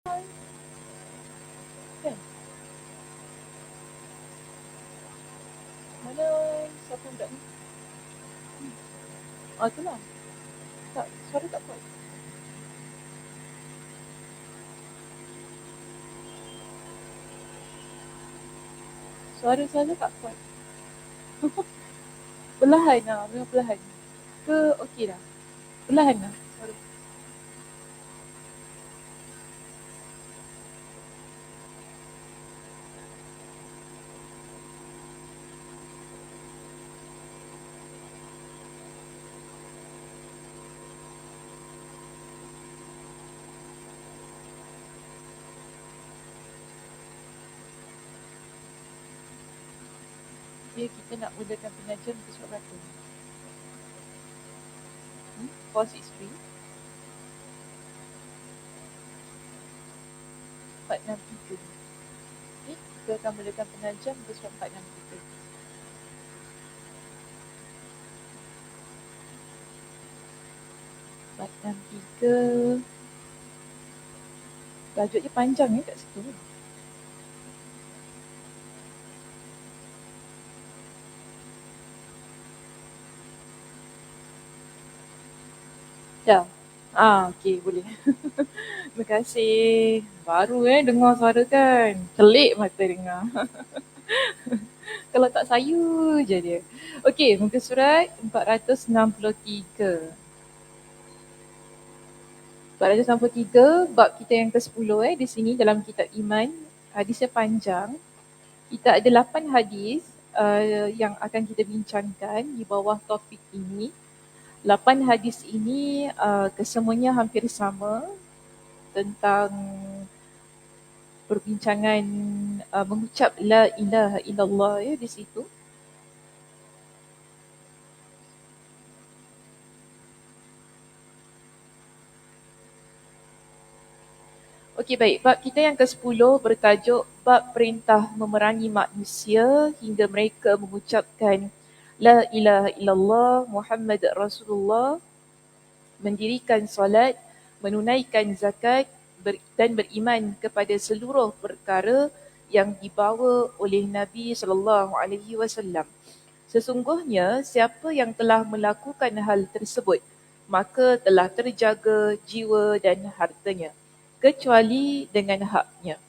Kan? Mana siapa budak ni? Itulah. Tak, suara tak kuat. Suara saya tak kuat. Perlahan lah, memang perlahan. Ke okey dah? Perlahan lah suara. Okay, kita nak mulakan pengajian ke surat berapa? Pause is free. 463. Okay, kita akan mulakan pengajian ke surat 463. 463. Tajuknya panjang kat situ. Dah. Okey, boleh. Terima kasih. Baru dengar suara kan. Kelik mata dengar. Kalau tak sayu je dia. Okey, muka surat 463. 463, bab kita yang ke-10 di sini dalam kitab iman. Hadisnya panjang. Kita ada 8 hadis yang akan kita bincangkan di bawah topik ini. 8 hadis ini kesemuanya hampir sama tentang perbincangan mengucap la ilaha illallah di situ. Okey, baik. Bab kita yang ke-10 bertajuk bab perintah memerangi manusia hingga mereka mengucapkan la ilaha illallah Muhammad Rasulullah, mendirikan solat, menunaikan zakat dan beriman kepada seluruh perkara yang dibawa oleh Nabi sallallahu alaihi wasallam. Sesungguhnya siapa yang telah melakukan hal tersebut, maka telah terjaga jiwa dan hartanya, kecuali dengan haknya.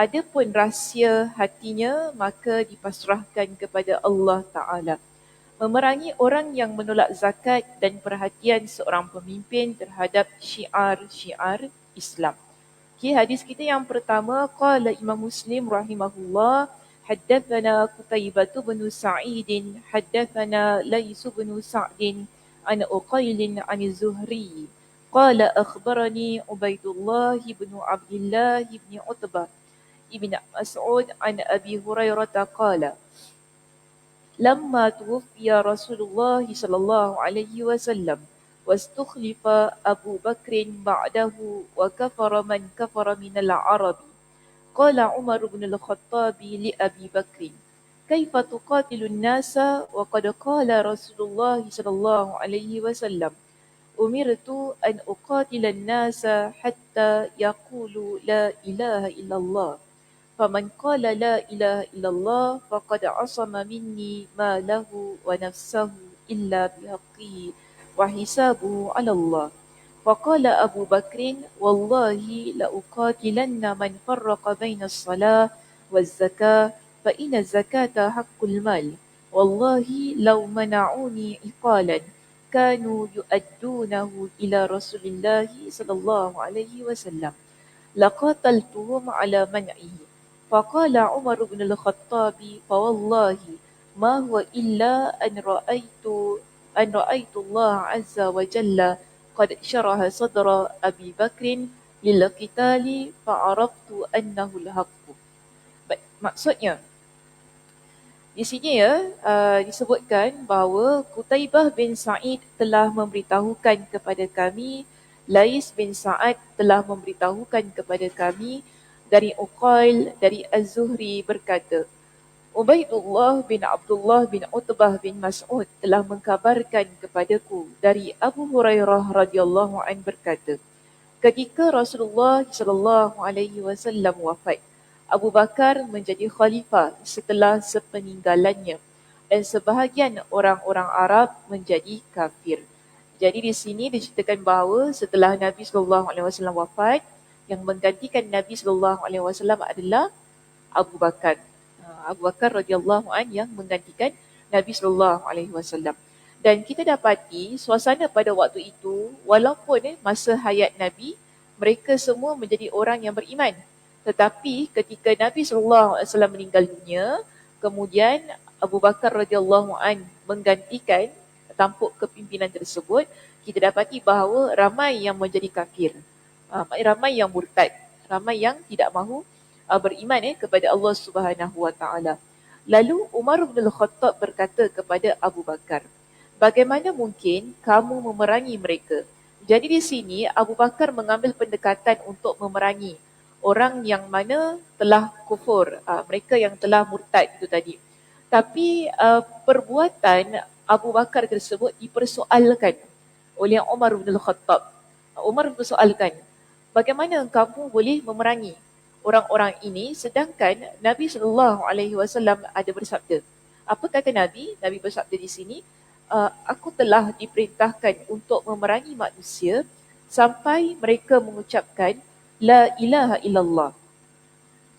Adapun rahsia hatinya, maka dipasrahkan kepada Allah Ta'ala. Memerangi orang yang menolak zakat dan perhatian seorang pemimpin terhadap syiar-syiar Islam. Okay, hadis kita yang pertama, qala Imam Muslim rahimahullah, haddatsana Qutaibah bin Sa'id, haddatsana Lais bin Sa'd an Uqail an Zuhri. Qala akhbarani Ubaidullah bin Abdullah bin Utbah ibn Mas'ud an Abi Hurairah qala لما توفي رسول الله صلى الله عليه وسلم واستخلف أبو بكر بعده وكفر من كفر من العرب قال عمر بن الخطاب لأبي بكر كيف تقاتل الناس وقد قال رسول الله صلى الله عليه وسلم أمرت أن أقاتل الناس حتى يقولوا لا إله إلا الله فمن قال لا إله إلا الله فقد عصم مني ماله ونفسه إلا بحقه وحسابه على الله. فقال أبو بكر والله لأقاتلن من فرق بين الصلاة والزكاة فإن الزكاة حق المال والله لو منعوني عقالا كانوا يؤدونه إلى رسول الله صلى الله عليه وسلم لقاتلتهم على منعه. فقال عمر بن الخطاب فوالله ما هو إلا أن رأيت الله عز وجل قد شرح صدر أبي بكر للقتال فعرفت أنه الحق. Maksudnya, di sini disebutkan bahawa Qutaibah bin Sa'id telah memberitahukan kepada kami, Lais bin Sa'ad telah memberitahukan kepada kami dari Uqail, dari Az-Zuhri berkata, Ubaidullah bin Abdullah bin Utbah bin Mas'ud telah mengkabarkan kepadaku dari Abu Hurairah radhiyallahu an berkata, Ketika Rasulullah sallallahu alaihi wasallam wafat, Abu Bakar menjadi khalifah setelah sepeninggalannya dan sebahagian orang-orang Arab menjadi kafir. Jadi di sini diceritakan bahawa setelah Nabi sallallahu alaihi wasallam wafat, yang menggantikan Nabi sallallahu alaihi wasallam adalah Abu Bakar. Abu Bakar radhiyallahu an yang menggantikan Nabi sallallahu alaihi wasallam. Dan kita dapati suasana pada waktu itu, walaupun masa hayat Nabi, mereka semua menjadi orang yang beriman. Tetapi ketika Nabi sallallahu alaihi wasallam meninggal dunia, kemudian Abu Bakar radhiyallahu an menggantikan tampuk kepimpinan tersebut, kita dapati bahawa ramai yang menjadi kafir. Ramai yang murtad, ramai yang tidak mahu beriman kepada Allah Subhanahu wa taala. Lalu Umar bin Al-Khattab berkata kepada Abu Bakar, "Bagaimana mungkin kamu memerangi mereka?" Jadi di sini Abu Bakar mengambil pendekatan untuk memerangi orang yang mana telah kufur, mereka yang telah murtad itu tadi. Tapi perbuatan Abu Bakar tersebut dipersoalkan oleh Umar bin Al-Khattab. Umar mempersoalkan, bagaimana kamu boleh memerangi orang-orang ini sedangkan Nabi sallallahu alaihi wasallam ada bersabda. Apa kata Nabi? Nabi bersabda di sini, aku telah diperintahkan untuk memerangi manusia sampai mereka mengucapkan la ilaha illallah.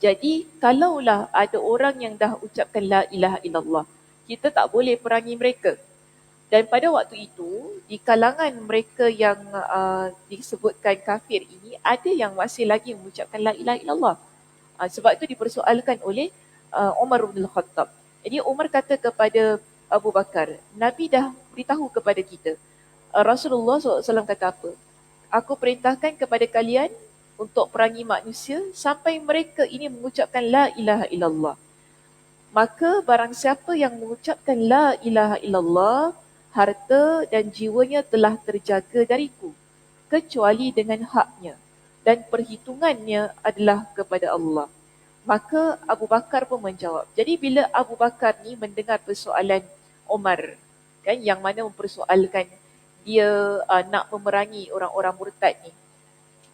Jadi kalaulah ada orang yang dah ucapkan la ilaha illallah, kita tak boleh perangi mereka. Dan pada waktu itu, di kalangan mereka yang disebutkan kafir ini, ada yang masih lagi mengucapkan la ilaha illallah. Sebab itu dipersoalkan oleh Umar bin Al-Khattab. Jadi Umar kata kepada Abu Bakar, Nabi dah beritahu kepada kita. Rasulullah SAW kata apa? Aku perintahkan kepada kalian untuk perangi manusia sampai mereka ini mengucapkan la ilaha illallah. Maka barang siapa yang mengucapkan la ilaha illallah, harta dan jiwanya telah terjaga dariku, kecuali dengan haknya, dan perhitungannya adalah kepada Allah. Maka Abu Bakar pun menjawab. Jadi bila Abu Bakar ni mendengar persoalan Umar, kan, yang mana mempersoalkan dia nak memerangi orang-orang murtad ni,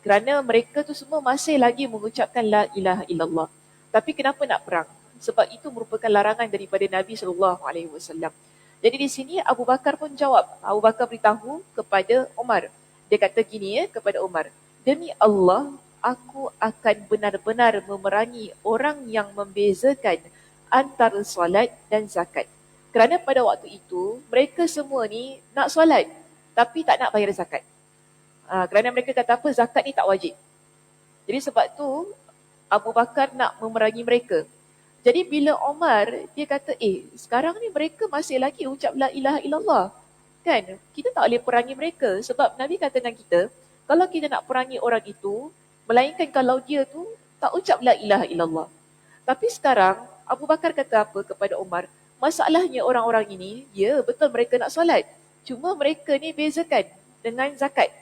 kerana mereka tu semua masih lagi mengucapkan la ilaha illallah. Tapi kenapa nak perang? Sebab itu merupakan larangan daripada Nabi sallallahu alaihi wasallam. Jadi di sini Abu Bakar pun jawab. Abu Bakar beritahu kepada Umar. Dia kata gini kepada Umar, demi Allah, aku akan benar-benar memerangi orang yang membezakan antara solat dan zakat. Kerana pada waktu itu, mereka semua ni nak solat tapi tak nak bayar zakat. Kerana mereka kata apa? Zakat ni tak wajib. Jadi sebab tu Abu Bakar nak memerangi mereka. Jadi bila Omar, dia kata, sekarang ni mereka masih lagi ucap la ilaha illallah. Kan? Kita tak boleh perangi mereka. Sebab Nabi kata dengan kita, kalau kita nak perangi orang itu, melainkan kalau dia tu tak ucap la ilaha illallah. Tapi sekarang, Abu Bakar kata apa kepada Omar? Masalahnya orang-orang ini, ya betul mereka nak solat. Cuma mereka ni bezakan dengan zakat.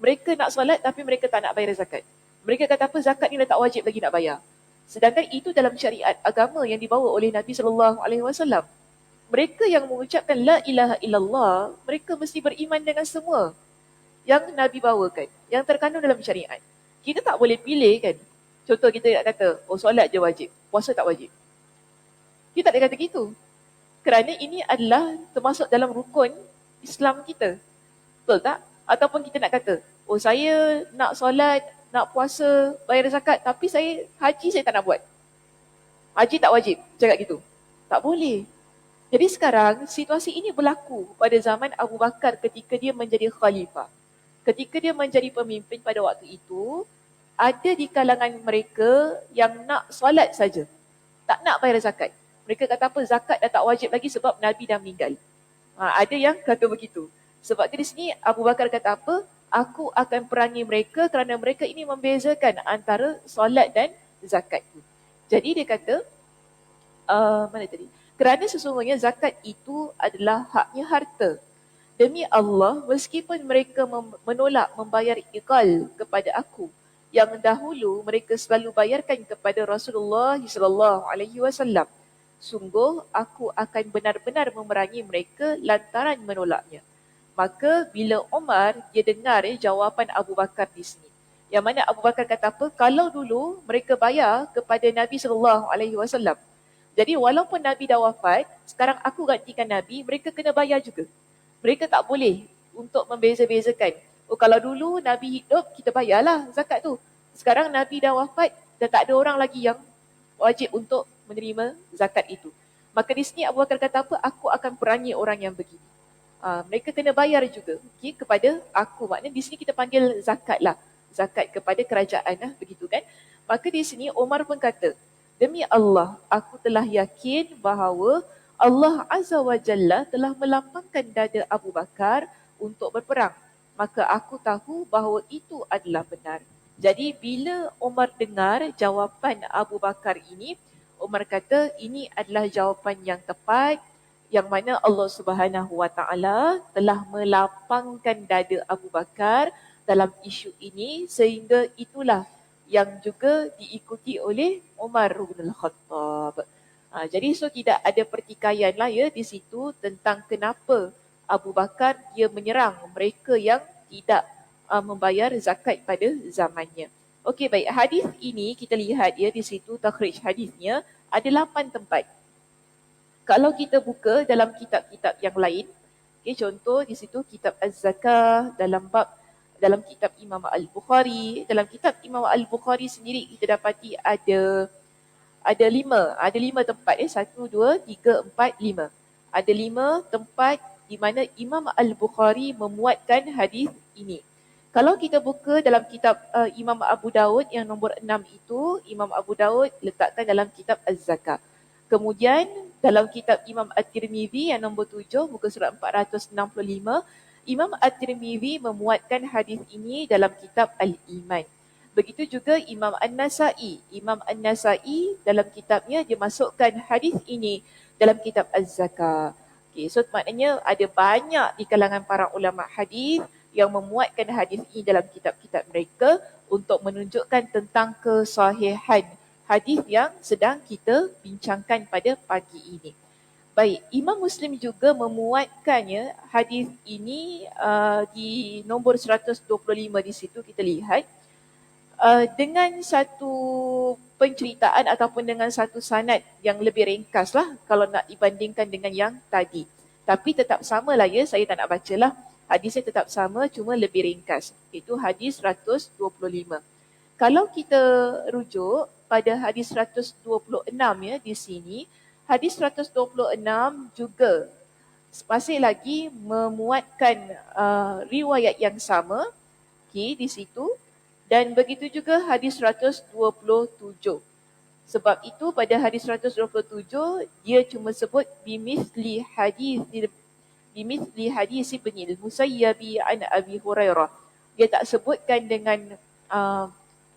Mereka nak solat tapi mereka tak nak bayar zakat. Mereka kata apa? Zakat ni dah tak wajib lagi nak bayar. Sedangkan itu dalam syariat agama yang dibawa oleh Nabi sallallahu alaihi wasallam. Mereka yang mengucapkan la ilaha illallah, mereka mesti beriman dengan semua yang Nabi bawakan, yang terkandung dalam syariat. Kita tak boleh pilih kan. Contoh kita nak kata, solat je wajib, puasa tak wajib. Kita tak boleh kata gitu. Kerana ini adalah termasuk dalam rukun Islam kita. Betul tak? Ataupun kita nak kata, saya nak solat, nak puasa, bayar zakat, tapi haji saya tak nak buat. Haji tak wajib, cakap gitu. Tak boleh. Jadi sekarang, situasi ini berlaku pada zaman Abu Bakar ketika dia menjadi khalifah. Ketika dia menjadi pemimpin pada waktu itu, ada di kalangan mereka yang nak solat saja. Tak nak bayar zakat. Mereka kata apa? Zakat dah tak wajib lagi sebab Nabi dah meninggal. Ada yang kata begitu. Sebab di sini Abu Bakar kata apa? Aku akan perangi mereka kerana mereka ini membezakan antara solat dan zakat. Jadi dia kata, mana tadi? Kerana sesungguhnya zakat itu adalah haknya harta. Demi Allah, meskipun mereka menolak membayar iqal kepada aku, yang dahulu mereka selalu bayarkan kepada Rasulullah sallallahu alaihi wasallam, sungguh aku akan benar-benar memerangi mereka lantaran menolaknya. Maka bila Umar dia dengar jawapan Abu Bakar di sini, Yang mana Abu Bakar kata apa? Kalau dulu mereka bayar kepada Nabi SAW. Jadi walaupun Nabi dah wafat, sekarang aku gantikan Nabi, mereka kena bayar juga. Mereka tak boleh untuk membeza-bezakan. Oh, kalau dulu Nabi hidup, kita bayarlah zakat tu. Sekarang Nabi dah wafat dan tak ada orang lagi yang wajib untuk menerima zakat itu. Maka di sini Abu Bakar kata apa? Aku akan perangi orang yang begini. Mereka kena bayar juga, okay, kepada aku. Maknanya di sini kita panggil zakat lah. Zakat kepada kerajaan lah, begitu kan. Maka di sini Umar pun kata, demi Allah, aku telah yakin bahawa Allah Azza wa Jalla telah melapangkan dada Abu Bakar untuk berperang. Maka aku tahu bahawa itu adalah benar. Jadi bila Umar dengar jawapan Abu Bakar ini, Umar kata ini adalah jawapan yang tepat, yang mana Allah Subhanahu wa taala telah melapangkan dada Abu Bakar dalam isu ini, sehingga itulah yang juga diikuti oleh Umar bin Khattab. Jadi so tidak ada pertikaian lah ya di situ tentang kenapa Abu Bakar dia menyerang mereka yang tidak membayar zakat pada zamannya. Okey, baik, hadis ini kita lihat ya di situ takhrij hadisnya ada 8 tempat. Kalau kita buka dalam kitab-kitab yang lain, okay, contoh di situ kitab Az-Zakah, dalam kitab Imam Al-Bukhari, dalam kitab Imam Al-Bukhari sendiri kita dapati ada lima tempat, 1, 2, 3, 4, 5. Ada 5 tempat di mana Imam Al-Bukhari memuatkan hadis ini. Kalau kita buka dalam kitab Imam Abu Dawud yang nombor 6 itu, Imam Abu Dawud letakkan dalam kitab Az-Zakah. Kemudian dalam kitab Imam At-Tirmidzi yang nombor 7, muka surat 465, Imam At-Tirmidzi memuatkan hadis ini dalam kitab Al-Iman. Begitu juga Imam An-Nasai. Imam An-Nasai dalam kitabnya dia masukkan hadis ini dalam kitab Az-Zakah. Okay, so maknanya ada banyak di kalangan para ulama hadis yang memuatkan hadis ini dalam kitab-kitab mereka untuk menunjukkan tentang kesahihan hadis yang sedang kita bincangkan pada pagi ini. Baik, Imam Muslim juga memuatkannya hadis ini di nombor 125 di situ kita lihat dengan satu penceritaan ataupun dengan satu sanad yang lebih ringkas lah kalau nak dibandingkan dengan yang tadi. Tapi tetap sama lah ya, saya tak nak baca lah. Hadisnya tetap sama, cuma lebih ringkas. Itu hadis 125. Kalau kita rujuk pada hadis 126 ya di sini, hadis 126 juga masih lagi memuatkan riwayat yang sama, okay, di situ. Dan begitu juga hadis 127. Sebab itu pada hadis 127 dia cuma sebut bimithli hadis ibn al-Musayyabi an Abi Hurairah. Dia tak sebutkan dengan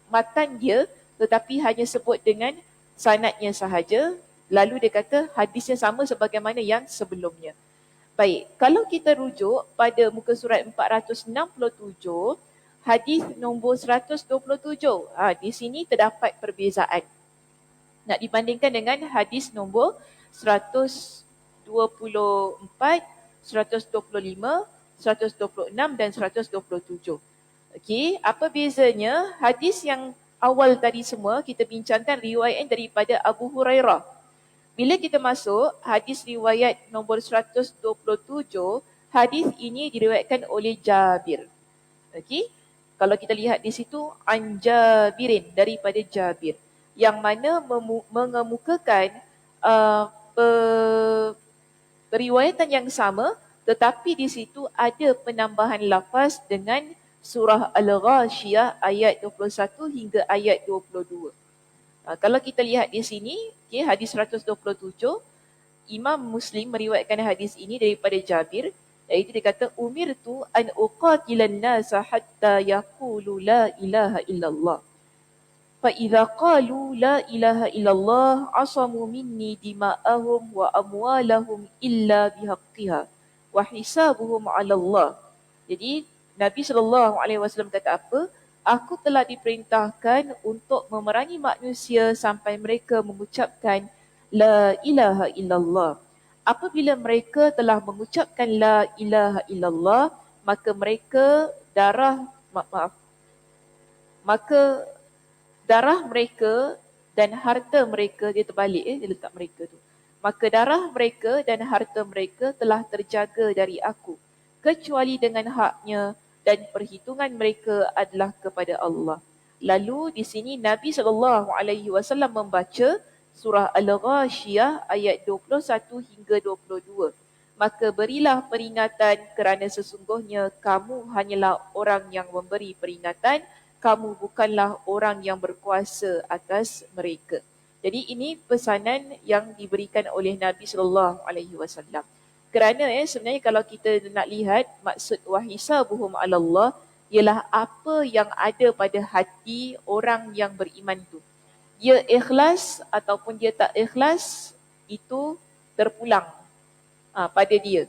matan dia, tetapi hanya sebut dengan sanadnya sahaja. Lalu dia kata hadisnya sama sebagaimana yang sebelumnya. Baik, kalau kita rujuk pada muka surat 467, hadis nombor 127, di sini terdapat perbezaan. Nak dibandingkan dengan hadis nombor 124, 125, 126 dan 127. Okey, apa bezanya? Hadis yang awal tadi semua kita bincangkan riwayat daripada Abu Hurairah. Bila kita masuk hadis riwayat nombor 127, hadis ini diriwayatkan oleh Jabir. Okey, kalau kita lihat di situ an Jabirin, daripada Jabir, yang mana mengemukakan periwayatan yang sama, tetapi di situ ada penambahan lafaz dengan surah Al-Ghashiyah ayat 21 hingga ayat 22. Kalau kita lihat di sini, okay, hadis 127, Imam Muslim meriwayatkan hadis ini daripada Jabir, iaitu dia kata, umirtu an uqatilan nasa hatta yaqulu la ilaha illallah. Fa idza qalu la ilaha illallah asamu minni dima'ahum wa amwalahum illa bihaqqiha wa hisabuhum 'ala Allah. Jadi Nabi SAW kata apa? Aku telah diperintahkan untuk memerangi manusia sampai mereka mengucapkan la ilaha illallah. Apabila mereka telah mengucapkan la ilaha illallah, maka mereka maka darah mereka dan harta mereka, dia terbalik dia letak mereka tu. Maka darah mereka dan harta mereka telah terjaga dari aku, kecuali dengan haknya, dan perhitungan mereka adalah kepada Allah. Lalu di sini Nabi SAW membaca surah Al-Ghashiyah ayat 21 hingga 22. Maka berilah peringatan kerana sesungguhnya kamu hanyalah orang yang memberi peringatan, kamu bukanlah orang yang berkuasa atas mereka. Jadi ini pesanan yang diberikan oleh Nabi SAW. Kerana sebenarnya kalau kita nak lihat maksud wahisabuhum 'ala Allah ialah apa yang ada pada hati orang yang beriman tu. Dia ikhlas ataupun dia tak ikhlas, itu terpulang pada dia.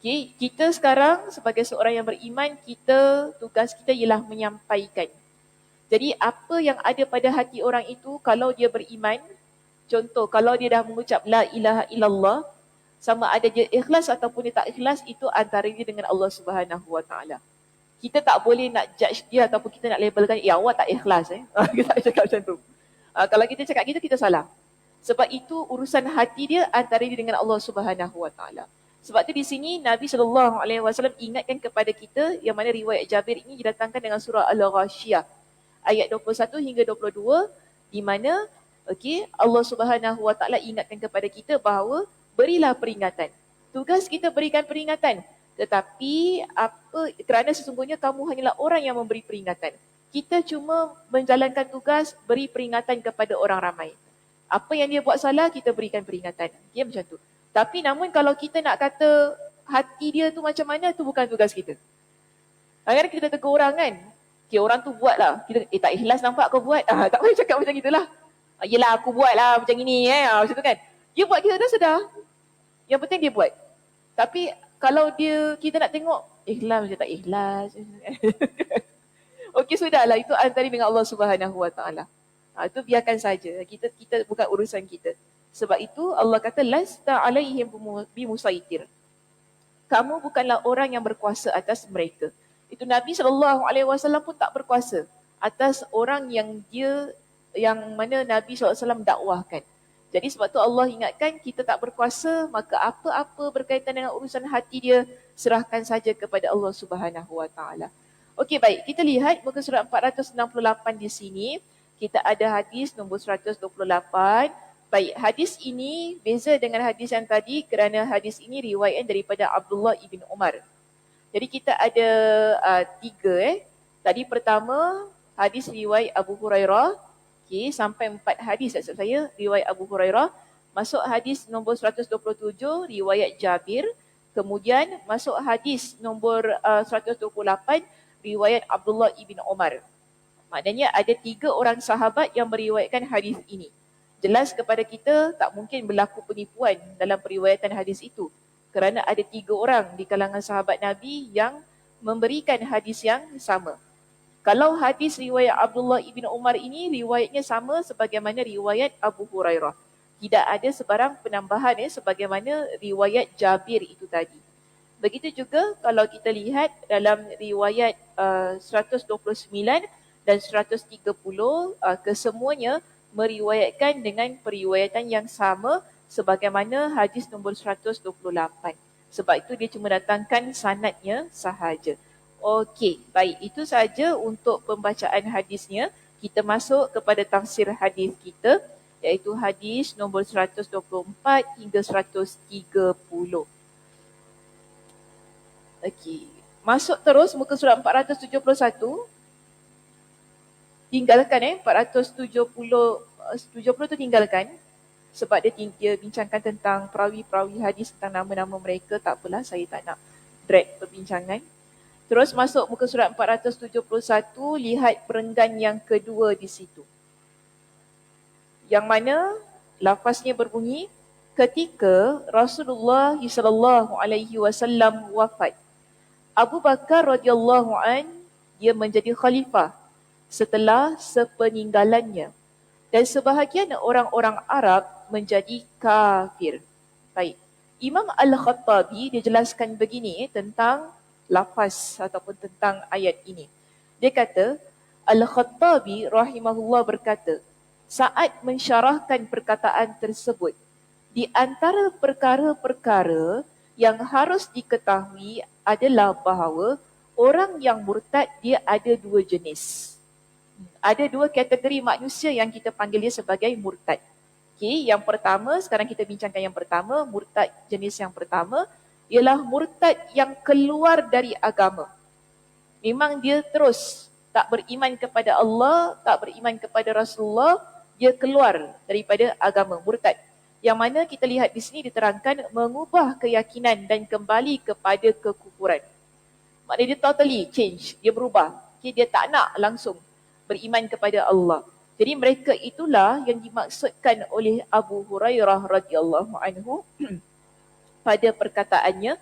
Okay, kita sekarang sebagai seorang yang beriman, tugas kita ialah menyampaikan. Jadi apa yang ada pada hati orang itu, kalau dia beriman, contoh kalau dia dah mengucap la ilaha illallah, sama ada dia ikhlas ataupun dia tak ikhlas, itu antara dia dengan Allah Subhanahu Wa Taala. Kita tak boleh nak judge dia ataupun kita nak labelkan, awak tak ikhlas. Kita tak cakap macam tu. Kalau kita cakap gitu, kita salah. Sebab itu urusan hati dia antara dia dengan Allah Subhanahu Wa Taala. Sebab tu di sini Nabi SAW ingatkan kepada kita, yang mana riwayat Jabir ini didatangkan dengan surah Al-Ghashiyah ayat 21 hingga 22, di mana Allah Subhanahu Wa Taala ingatkan kepada kita bahawa berilah peringatan. Tugas kita berikan peringatan, tetapi kerana sesungguhnya kamu hanyalah orang yang memberi peringatan. Kita cuma menjalankan tugas beri peringatan kepada orang ramai. Apa yang dia buat salah, kita berikan peringatan. Dia macam tu. Tapi namun kalau kita nak kata hati dia tu macam mana, tu bukan tugas kita. Kadang-kadang kita tegur orang kan, orang tu buat lah. Kita, tak ikhlas nampak kau buat. Tak boleh cakap macam itulah. Yelah aku buat lah macam ini. Macam tu kan. Dia buat, kita dah sedar. Yang penting dia buat. Tapi kalau kita nak tengok, ikhlas macam tak ikhlas. Okey, sudahlah. Itu antara dengan Allah Subhanahu Wa Taala. Itu biarkan saja. Kita bukan urusan kita. Sebab itu Allah kata lasta alaihim bimusaitir. Kamu bukanlah orang yang berkuasa atas mereka. Itu Nabi SAW pun tak berkuasa atas orang yang mana Nabi SAW dakwahkan. Jadi sebab tu Allah ingatkan kita tak berkuasa, maka apa-apa berkaitan dengan urusan hati dia, serahkan saja kepada Allah Subhanahu Wa Taala. Okey, baik. Kita lihat muka surat 468 di sini. Kita ada hadis nombor 128. Baik, hadis ini beza dengan hadis yang tadi kerana hadis ini riwayat daripada Abdullah ibn Umar. Jadi kita ada 3. Tadi pertama hadis riwayat Abu Hurairah. Sampai 4 hadis saya riwayat Abu Hurairah. Masuk hadis nombor 127 riwayat Jabir. Kemudian masuk hadis nombor 128 riwayat Abdullah ibn Umar. Maknanya ada 3 orang sahabat yang meriwayatkan hadis ini. Jelas kepada kita tak mungkin berlaku penipuan dalam periwayatan hadis itu. Kerana ada 3 orang di kalangan sahabat Nabi yang memberikan hadis yang sama. Kalau hadis riwayat Abdullah ibn Umar ini, riwayatnya sama sebagaimana riwayat Abu Hurairah. Tidak ada sebarang penambahan sebagaimana riwayat Jabir itu tadi. Begitu juga kalau kita lihat dalam riwayat 129 dan 130, kesemuanya meriwayatkan dengan periwayatan yang sama sebagaimana hadis nombor 128. Sebab itu dia cuma datangkan sanadnya sahaja. Okey, baik. Itu saja untuk pembacaan hadisnya. Kita masuk kepada tafsir hadis kita, iaitu hadis nombor 124 hingga 130. Okey. Masuk terus muka surat 471. Tinggalkan 470 tu tinggalkan sebab dia bincangkan tentang perawi-perawi hadis, tentang nama-nama mereka. Tak apalah, saya tak nak drag perbincangan. Terus masuk muka surat 471, lihat perenggan yang kedua di situ. Yang mana lafaznya berbunyi, ketika Rasulullah SAW wafat, Abu Bakar radhiyallahu an dia menjadi khalifah setelah sepeninggalannya, dan sebahagian orang-orang Arab menjadi kafir. Baik. Imam Al-Khattabi dia jelaskan begini tentang lafaz ataupun tentang ayat ini. Dia kata, Al-Khattabi rahimahullah berkata, saat mensyarahkan perkataan tersebut, di antara perkara-perkara yang harus diketahui adalah bahawa orang yang murtad dia ada dua jenis. Ada dua kategori manusia yang kita panggil dia sebagai murtad. Okay, yang pertama, sekarang kita bincangkan yang pertama, murtad jenis yang pertama ialah murtad yang keluar dari agama. Memang dia terus tak beriman kepada Allah, tak beriman kepada Rasulullah, dia keluar daripada agama, murtad. Yang mana kita lihat di sini diterangkan mengubah keyakinan dan kembali kepada kekufuran. Maknanya dia totally change, dia berubah. Okay, dia tak nak langsung beriman kepada Allah. Jadi mereka itulah yang dimaksudkan oleh Abu Hurairah radhiyallahu anhu pada perkataannya,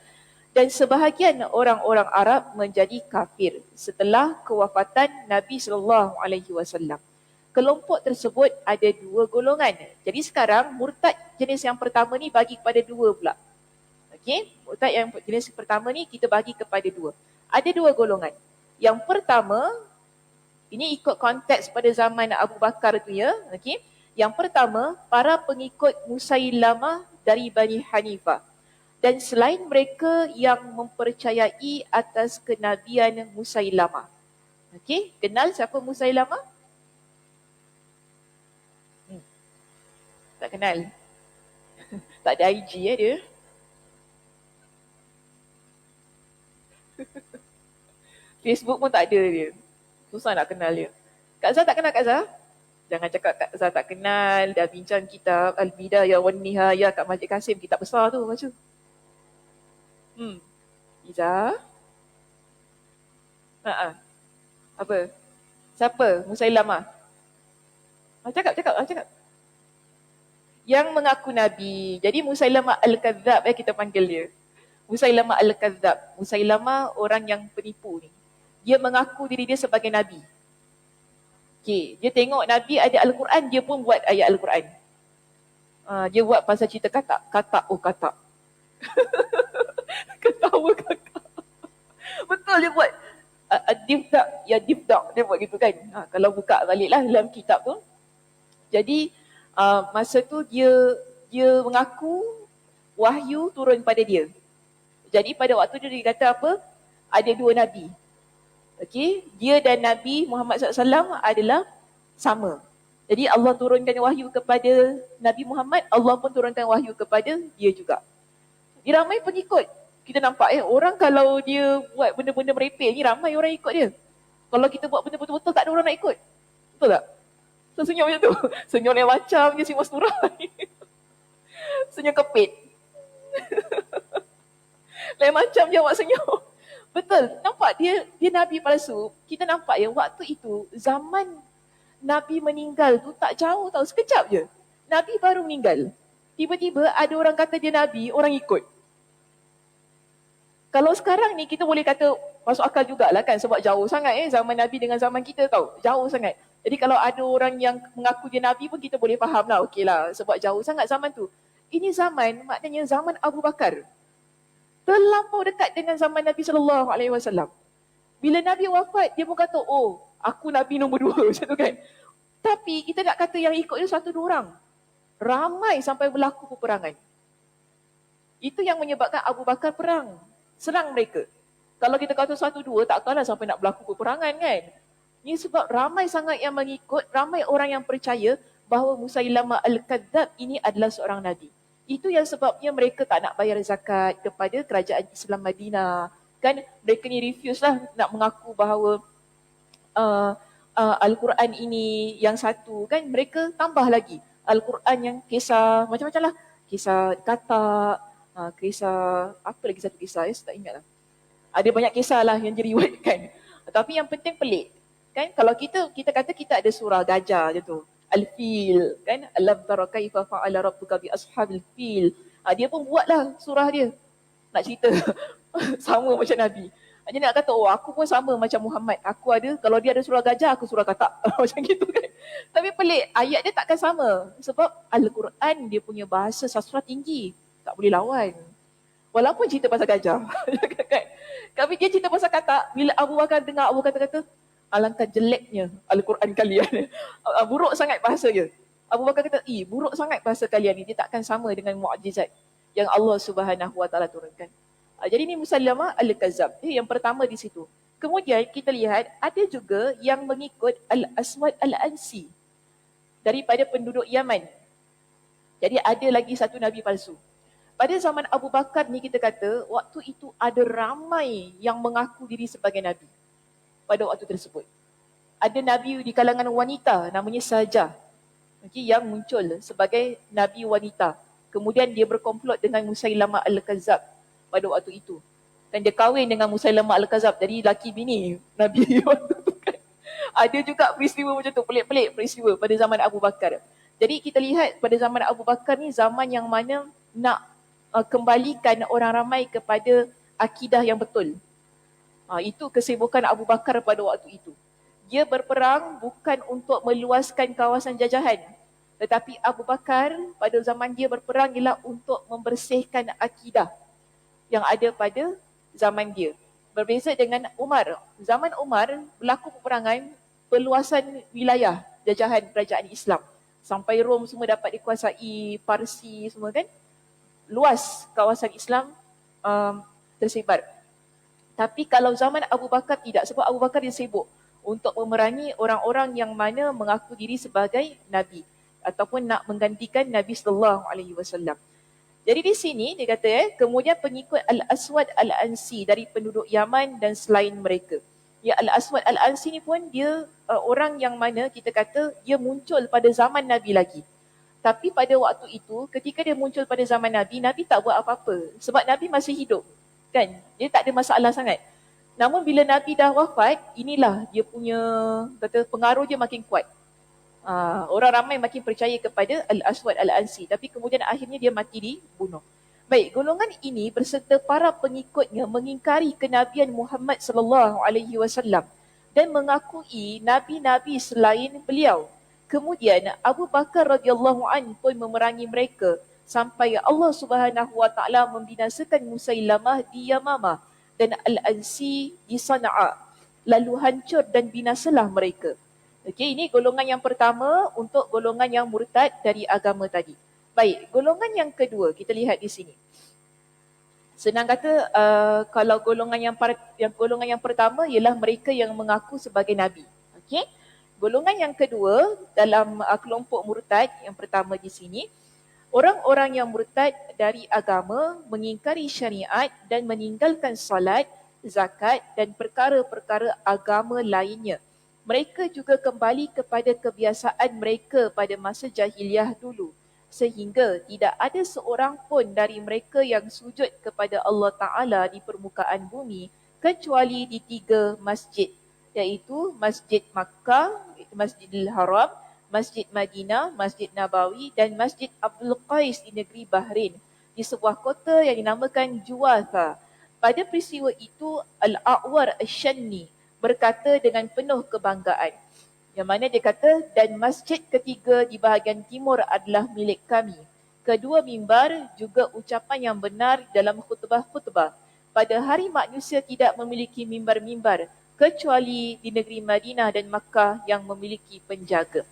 dan sebahagian orang-orang Arab menjadi kafir setelah kewafatan Nabi sallallahu alaihi wasallam. Kelompok tersebut ada dua golongan. Jadi sekarang murtad jenis yang pertama ni bagi kepada dua pula. Okey, murtad yang jenis pertama ni kita bagi kepada dua. Ada dua golongan. Yang pertama, ini ikut konteks pada zaman Abu Bakar tu ya. Okay. Yang pertama, para pengikut Musailamah dari Bani Hanifah. Dan selain mereka yang mempercayai atas kenabian Musailamah. Okay. Kenal siapa Musailamah? Tak kenal. Tak ada IG ya dia. Facebook pun tak ada dia. Susah nak kenal dia. Kak Zah tak kenal Kak Zah? Jangan cakap Kak Zah tak kenal. Dah bincang kitab Al-Bidayah wan Nihayah kat Masjid Kasim. Kitab besar tu baca. Izzah? Apa? Siapa? Musailamah? Cakap. Yang mengaku Nabi. Jadi Musailamah Al-Kadzab kita panggil dia. Musailamah Al-Kadzab. Musailamah orang yang penipu ni. Dia mengaku diri dia sebagai Nabi. Okay. Dia tengok Nabi ada Al-Quran, dia pun buat ayat Al-Quran. Dia buat pasal cerita katak. Katak. Ketawa kakak. Betul dia buat. Difdak. Dia buat gitu kan. Kalau buka balik lah dalam kitab tu. Jadi, masa tu dia mengaku wahyu turun pada dia. Jadi pada waktu tu dia kata apa? Ada dua Nabi. Okey, dia dan Nabi Muhammad SAW adalah sama. Jadi Allah turunkan wahyu kepada Nabi Muhammad, Allah pun turunkan wahyu kepada dia juga. Dia ramai pengikut. Kita nampak orang kalau dia buat benda-benda merepek ni ramai orang ikut dia. Kalau kita buat benda betul-betul tak ada orang nak ikut. Betul tak? So, senyum macam tu. Senyum yang macam je si Mas Nurah ni. Senyum kepit. Lain macam je awak senyum. Betul, nampak dia Nabi palsu. Kita nampak waktu itu zaman Nabi meninggal tu tak jauh tau, sekejap je. Nabi baru meninggal. Tiba-tiba ada orang kata dia Nabi, orang ikut. Kalau sekarang ni kita boleh kata masuk akal jugalah kan sebab jauh sangat zaman Nabi dengan zaman kita tau. Jauh sangat. Jadi kalau ada orang yang mengaku dia Nabi pun kita boleh faham lah. Okey lah sebab jauh sangat zaman tu. Ini zaman maknanya zaman Abu Bakar. Terlampau dekat dengan zaman Nabi SAW. Bila Nabi wafat, dia pun kata, oh, aku Nabi nombor 2 macam tu kan. Tapi kita nak kata yang ikut dia 1-2 orang. Ramai sampai berlaku peperangan. Itu yang menyebabkan Abu Bakar perang. Serang mereka. Kalau kita kata 1-2, takkanlah sampai nak berlaku peperangan kan. Ini sebab ramai sangat yang mengikut, ramai orang yang percaya bahawa Musailamah Al-Kadzab ini adalah seorang Nabi. Itu yang sebabnya mereka tak nak bayar zakat kepada kerajaan Islam Madinah. Kan mereka ni refuse lah nak mengaku bahawa Al-Quran ini yang satu. Kan mereka tambah lagi. Al-Quran yang kisah macam-macam lah. Kisah katak, kisah, apa lagi satu kisah saya tak ingat lah. Ada banyak kisah lah yang diriwayatkan. Tapi yang penting pelik. Kan kalau kita kata kita ada surah gajah je tu. Al-Fil, kan? Alam tara kaifa fa'ala rabbuka bi ashabil fil. Dia pun buatlah surah dia. Nak cerita sama macam Nabi. Dia nak kata, oh aku pun sama macam Muhammad. Aku ada, kalau dia ada surah gajah, aku surah katak. Macam gitu kan. Tapi pelik, ayat dia takkan sama. Sebab Al-Quran dia punya bahasa sastra tinggi. Tak boleh lawan. Walaupun cerita pasal gajah. Tapi dia cerita pasal katak. Bila Abu Bakar dengar, Abu Bakar kata, Alangkah jeleknya Al-Quran kalian. Buruk sangat bahasa dia. Abu Bakar kata, buruk sangat bahasa kalian ni. Dia takkan sama dengan mu'jizat yang Allah Subhanahu Wa Taala turunkan. Jadi ni Musailamah Al-Kazab. Yang pertama di situ. Kemudian kita lihat ada juga yang mengikut Al-Aswad Al-Ansi daripada penduduk Yaman. Jadi ada lagi satu nabi palsu. Pada zaman Abu Bakar ni kita kata, waktu itu ada ramai yang mengaku diri sebagai nabi pada waktu tersebut. Ada nabi di kalangan wanita namanya Sajah, yang muncul sebagai nabi wanita. Kemudian dia berkomplot dengan Musailamah Al-Kazab pada waktu itu. Dan dia kahwin dengan Musailamah Al-Kazab, jadi laki bini nabi waktu itu kan. Ada juga peristiwa macam tu, pelik-pelik peristiwa pada zaman Abu Bakar. Jadi kita lihat pada zaman Abu Bakar ni zaman yang mana nak kembalikan orang ramai kepada akidah yang betul. Itu kesibukan Abu Bakar pada waktu itu. Dia berperang bukan untuk meluaskan kawasan jajahan, tetapi Abu Bakar pada zaman dia berperang ialah untuk membersihkan akidah yang ada pada zaman dia. Berbeza dengan Umar. Zaman Umar berlaku peperangan perluasan wilayah jajahan kerajaan Islam. Sampai Rom semua dapat dikuasai, Parsi semua kan. Luas kawasan Islam tersebar. Tapi kalau zaman Abu Bakar tidak, sebab Abu Bakar dia sibuk untuk memerangi orang-orang yang mana mengaku diri sebagai Nabi ataupun nak menggantikan Nabi sallallahu alaihi wasallam. Jadi di sini dia kata kemudian pengikut Al-Aswad Al-Ansi dari penduduk Yaman dan selain mereka. Ya, Al-Aswad Al-Ansi ni pun dia orang yang mana kita kata dia muncul pada zaman Nabi lagi. Tapi pada waktu itu ketika dia muncul pada zaman Nabi, Nabi tak buat apa-apa sebab Nabi masih hidup. Kan? Dia tak ada masalah sangat. Namun bila Nabi dah wafat, inilah dia punya kata pengaruh dia makin kuat. Orang ramai makin percaya kepada Al-Aswad Al-Ansi, tapi kemudian akhirnya dia mati dibunuh. Baik, golongan ini berserta para pengikutnya mengingkari kenabian Muhammad sallallahu alaihi wasallam dan mengakui nabi-nabi selain beliau. Kemudian Abu Bakar radhiyallahu an pun memerangi mereka sampai Allah Subhanahu wa taala membinasakan Musailamah di Yamamah dan Al-Ansi di Sana'a. Lalu hancur dan binasalah mereka. Okey, ini golongan yang pertama untuk golongan yang murtad dari agama tadi. Baik, golongan yang kedua kita lihat di sini. Senang kata kalau golongan yang pertama ialah mereka yang mengaku sebagai nabi. Okey. Golongan yang kedua dalam kelompok murtad yang pertama di sini, orang-orang yang murtad dari agama mengingkari syariat dan meninggalkan solat, zakat dan perkara-perkara agama lainnya. Mereka juga kembali kepada kebiasaan mereka pada masa jahiliah dulu. Sehingga tidak ada seorang pun dari mereka yang sujud kepada Allah Ta'ala di permukaan bumi kecuali di 3 masjid, iaitu Masjid Makkah, Masjidil Haram, Masjid Madinah, Masjid Nabawi dan Masjid Abdul Qais di negeri Bahrain, di sebuah kota yang dinamakan Juwatha. Pada peristiwa itu, Al-A'war Asy-Syanni berkata dengan penuh kebanggaan, yang mana dia kata, dan masjid ketiga di bahagian timur adalah milik kami. Kedua mimbar juga ucapan yang benar dalam khutbah-khutbah. Pada hari manusia tidak memiliki mimbar-mimbar kecuali di negeri Madinah dan Makkah yang memiliki penjaga.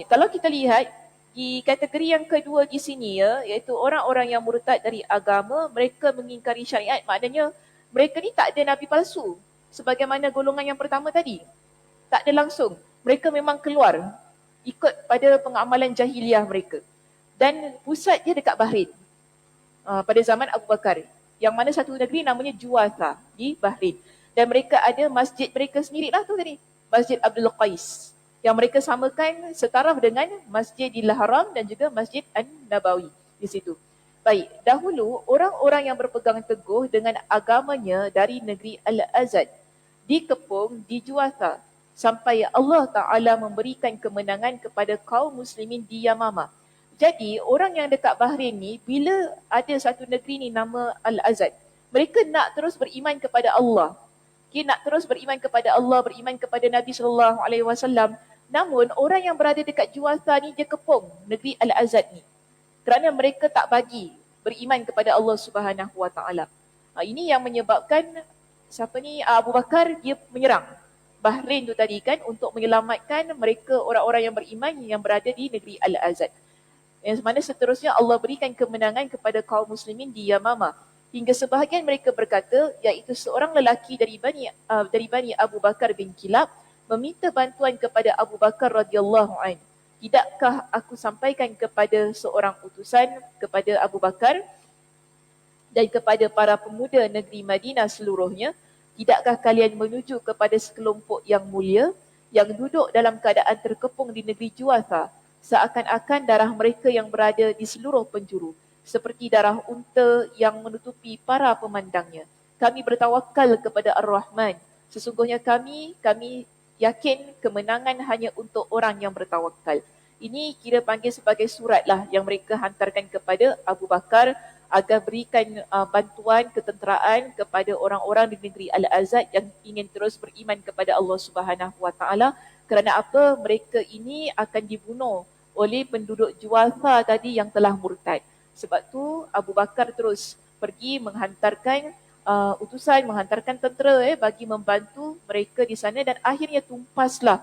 Kalau kita lihat di kategori yang kedua di sini iaitu orang-orang yang murtad dari agama, mereka mengingkari syariat, maknanya mereka ni tak ada nabi palsu sebagaimana golongan yang pertama tadi. Tak ada langsung. Mereka memang keluar ikut pada pengamalan jahiliah mereka. Dan pusat dia dekat Bahrain pada zaman Abu Bakar. Yang mana satu negeri namanya Juwatha di Bahrain. Dan mereka ada masjid mereka sendiri lah tu tadi. Masjid Abdul Qais. Yang mereka samakan setaraf dengan Masjidil Haram dan juga Masjid An-Nabawi di situ. Baik, dahulu orang-orang yang berpegang teguh dengan agamanya dari negeri Al-Azad dikepung di Juwatha sampai Allah Ta'ala memberikan kemenangan kepada kaum muslimin di Yamamah. Jadi orang yang dekat Bahrain ni, bila ada satu negeri ni nama Al-Azad, mereka nak terus beriman kepada Allah. Nak terus beriman kepada Allah, beriman kepada Nabi SAW. Namun orang yang berada dekat Juwatha ni dia kepung negeri Al-Azad ni. Kerana mereka tak bagi beriman kepada Allah Subhanahu Wa Taala. Ini yang menyebabkan Abu Bakar dia menyerang. Bahrain tu tadi kan, untuk menyelamatkan mereka orang-orang yang beriman yang berada di negeri Al-Azad. Yang mana seterusnya Allah berikan kemenangan kepada kaum muslimin di Yamama. Hingga sebahagian mereka berkata, iaitu seorang lelaki dari Bani Abu Bakar bin Kilab meminta bantuan kepada Abu Bakar radhiyallahu anhu. Tidakkah aku sampaikan kepada seorang utusan kepada Abu Bakar dan kepada para pemuda negeri Madinah seluruhnya, tidakkah kalian menuju kepada sekelompok yang mulia yang duduk dalam keadaan terkepung di negeri Juwatha, seakan-akan darah mereka yang berada di seluruh penjuru, seperti darah unta yang menutupi para pemandangnya. Kami bertawakal kepada Ar-Rahman. Sesungguhnya kami yakin kemenangan hanya untuk orang yang bertawakal. Ini kira panggil sebagai surat lah yang mereka hantarkan kepada Abu Bakar agar berikan bantuan ketenteraan kepada orang-orang di negeri Al-Azad yang ingin terus beriman kepada Allah Subhanahu Wa Taala. Kerana apa? Mereka ini akan dibunuh oleh penduduk Juwatha tadi yang telah murtad. Sebab tu Abu Bakar terus pergi menghantarkan utusan, menghantarkan tentera bagi membantu mereka di sana, dan akhirnya tumpaslah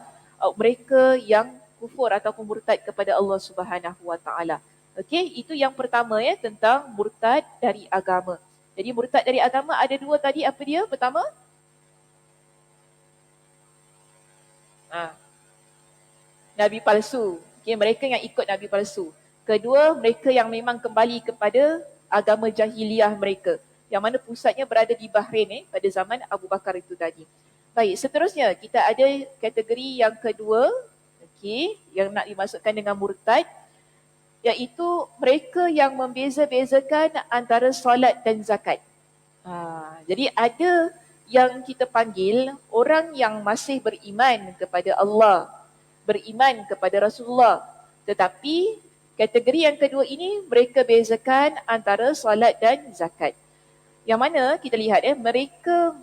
mereka yang kufur ataupun murtad kepada Allah Subhanahu Wa Taala. Okey, itu yang pertama tentang murtad dari agama. Jadi murtad dari agama ada dua tadi, apa dia? Pertama, nabi palsu. Okey, mereka yang ikut nabi palsu. Kedua, mereka yang memang kembali kepada agama jahiliah mereka, yang mana pusatnya berada di Bahrain pada zaman Abu Bakar itu tadi. Baik, seterusnya kita ada kategori yang kedua, okey, yang nak dimasukkan dengan murtad, iaitu mereka yang membeza-bezakan antara solat dan zakat. Jadi ada yang kita panggil orang yang masih beriman kepada Allah, beriman kepada Rasulullah, tetapi kategori yang kedua ini mereka bezakan antara solat dan zakat. Yang mana kita lihat mereka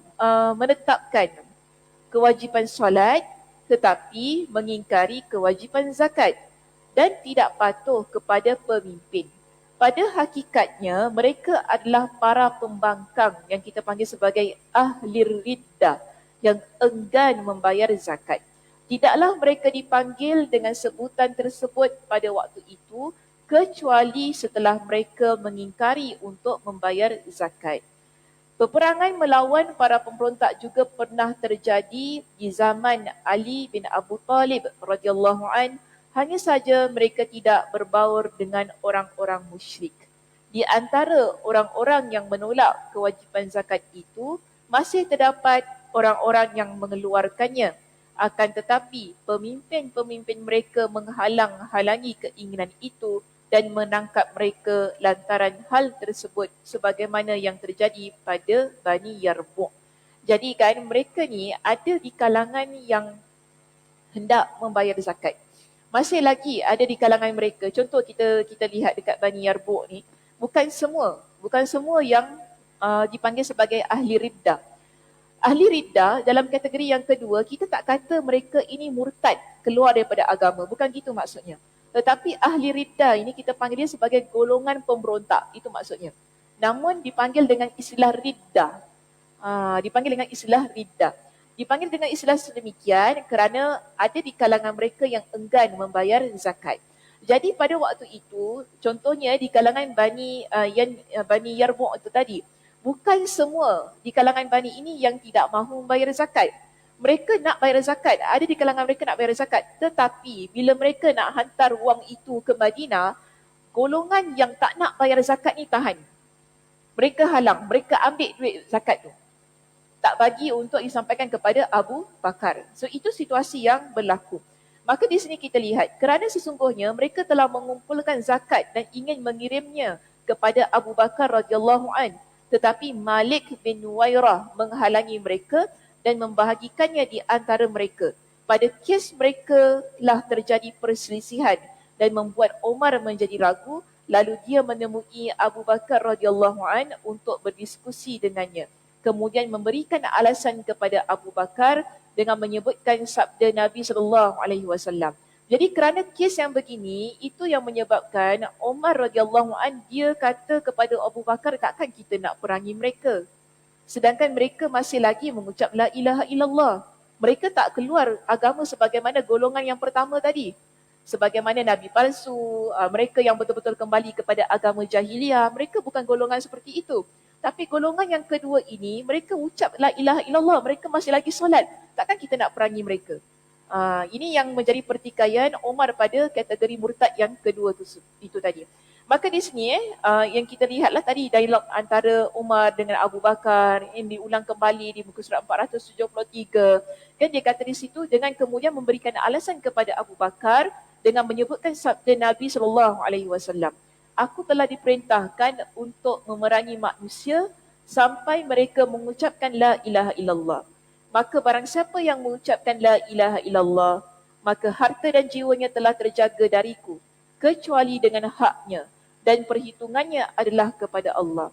menetapkan kewajipan solat tetapi mengingkari kewajipan zakat dan tidak patuh kepada pemimpin. Pada hakikatnya, mereka adalah para pembangkang yang kita panggil sebagai ahli riddah yang enggan membayar zakat. Tidaklah mereka dipanggil dengan sebutan tersebut pada waktu itu kecuali setelah mereka mengingkari untuk membayar zakat. Peperangan melawan para pemberontak juga pernah terjadi di zaman Ali bin Abu Talib radhiyallahu an. Hanya saja mereka tidak berbaur dengan orang-orang musyrik. Di antara orang-orang yang menolak kewajipan zakat itu, masih terdapat orang-orang yang mengeluarkannya. Akan tetapi, pemimpin-pemimpin mereka menghalang-halangi keinginan itu dan menangkap mereka lantaran hal tersebut sebagaimana yang terjadi pada Bani Yarbu'. Jadi kan mereka ni ada di kalangan yang hendak membayar zakat. Masih lagi ada di kalangan mereka. Contoh kita lihat dekat Bani Yarbu' ni, bukan semua yang dipanggil sebagai ahli riddah. Ahli riddah dalam kategori yang kedua, kita tak kata mereka ini murtad, keluar daripada agama. Bukan gitu maksudnya. Tetapi ahli riddah ini kita panggil dia sebagai golongan pemberontak. Itu maksudnya. Namun dipanggil dengan istilah riddah. Dipanggil dengan istilah riddah. Dipanggil dengan istilah sedemikian kerana ada di kalangan mereka yang enggan membayar zakat. Jadi pada waktu itu, contohnya di kalangan Bani Yarbu' itu tadi, bukan semua di kalangan Bani ini yang tidak mahu membayar zakat. Mereka nak bayar zakat, ada di kalangan mereka nak bayar zakat. Tetapi bila mereka nak hantar wang itu ke Madinah, golongan yang tak nak bayar zakat ni tahan. Mereka halang, mereka ambil duit zakat tu, tak bagi untuk disampaikan kepada Abu Bakar. So itu situasi yang berlaku. Maka di sini kita lihat, kerana sesungguhnya mereka telah mengumpulkan zakat dan ingin mengirimnya kepada Abu Bakar radhiyallahu an, tetapi Malik bin Nuwairah menghalangi mereka dan membahagikannya di antara mereka. Pada kes mereka telah terjadi perselisihan dan membuat Umar menjadi ragu, lalu dia menemui Abu Bakar radhiyallahu an untuk berdiskusi dengannya. Kemudian memberikan alasan kepada Abu Bakar dengan menyebutkan sabda Nabi SAW. Jadi kerana kes yang begini, itu yang menyebabkan Umar radhiyallahu an dia kata kepada Abu Bakar, takkan kita nak perangi mereka? Sedangkan mereka masih lagi mengucap la ilaha illallah, Mereka tak keluar agama sebagaimana golongan yang pertama tadi. Sebagaimana Nabi palsu, mereka yang betul-betul kembali kepada agama jahiliah, mereka bukan golongan seperti itu. Tapi golongan yang kedua ini, mereka ucap la ilaha illallah, mereka masih lagi solat. Takkan kita nak perangi mereka? Ini yang menjadi pertikaian Umar pada kategori murtad yang kedua itu tadi. Maka di sini yang kita lihatlah tadi dialog antara Umar dengan Abu Bakar yang diulang kembali di muka surat 473. Kan dia kata di situ dengan kemudian memberikan alasan kepada Abu Bakar dengan menyebutkan sabda Nabi SAW. Aku telah diperintahkan untuk memerangi manusia sampai mereka mengucapkan la ilaha illallah. Maka barang siapa yang mengucapkan la ilaha illallah, maka harta dan jiwanya telah terjaga dariku, kecuali dengan haknya, dan perhitungannya adalah kepada Allah.